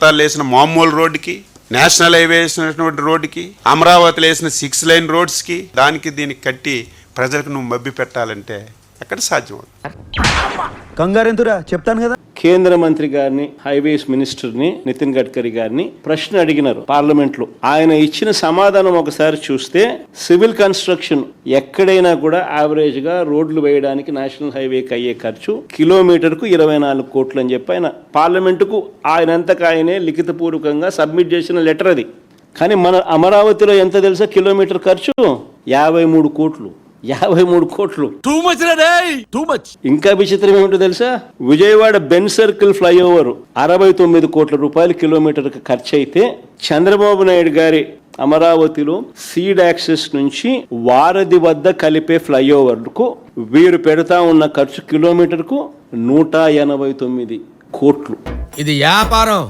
వేసిన మామూలు రోడ్డుకి, నేషనల్ హైవే వేసినటువంటి రోడ్డుకి, అమరావతిలో వేసిన 6 లైన్ రోడ్స్కి, దానికి దీనికి కట్టి ప్రజలకు నువ్వు మభ్య పెట్టాలంటే ఎక్కడ సాధ్యం? కంగారెంతురా చెప్తాను కదా. కేంద్ర మంత్రి గారిని, హైవేస్ మినిస్టర్ని, నితిన్ గడ్కరీ గారిని ప్రశ్న అడిగినారు పార్లమెంట్ లో. ఆయన ఇచ్చిన సమాధానం ఒకసారి చూస్తే, సివిల్ కన్స్ట్రక్షన్ ఎక్కడైనా కూడా యావరేజ్ గా రోడ్లు వేయడానికి నేషనల్ హైవేకి అయ్యే ఖర్చు కిలోమీటర్ కు 24 కోట్లు అని చెప్పి ఆయన పార్లమెంటుకు ఆయనంతకు ఆయనే లిఖితపూర్వకంగా సబ్మిట్ చేసిన లెటర్ అది. కానీ మన అమరావతిలో ఎంత తెలుసా కిలోమీటర్ ఖర్చు? 53 కోట్లు. 53 కోట్లు. ఇంకా విచిత్రం ఏమిటో తెలుసా? విజయవాడ బెన్ సర్కిల్ ఫ్లైఓవర్ 69 కోట్ల రూపాయలు కిలోమీటర్ ఖర్చు అయితే, చంద్రబాబు నాయుడు గారి అమరావతిలో సీడ్ యాక్సెస్ నుంచి వారధి వద్ద కలిపే ఫ్లైఓవర్ కు వీరు పెడతా ఉన్న ఖర్చు కిలోమీటర్ కు 189 కోట్లు. ఇది వ్యాపారం.